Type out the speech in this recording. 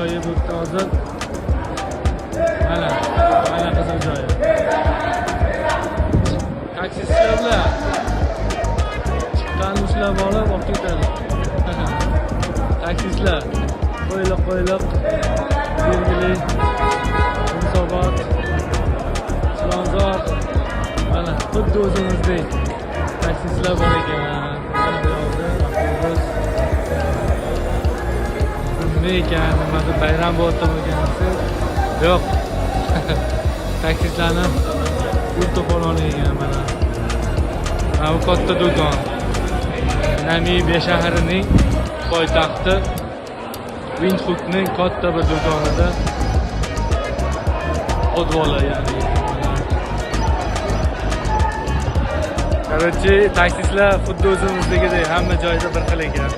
joyi bo'libdi hozir. Mana qizil joyi. Taksistlar bilan chiqqan ushlab olib ketadi. Taksistlar qo'yliq belgili Yunusobod, Chilonzor, mana xuddi o'zimizdek taksistlar bor ekan. Mana bu yoqda avtobus nima ekan, nimadir bayram bo'layotgan ekan. Yo'q. Taksistlarni pul to'poloni ekan mana. Mana bu katta do'kon. Namibiya shahrining poytaxti Windhoekning katta bir do'konida podvola ya'ni. Короче, taksistlar xuddi o'zimizdagidek hamma joyda bir xil ekan.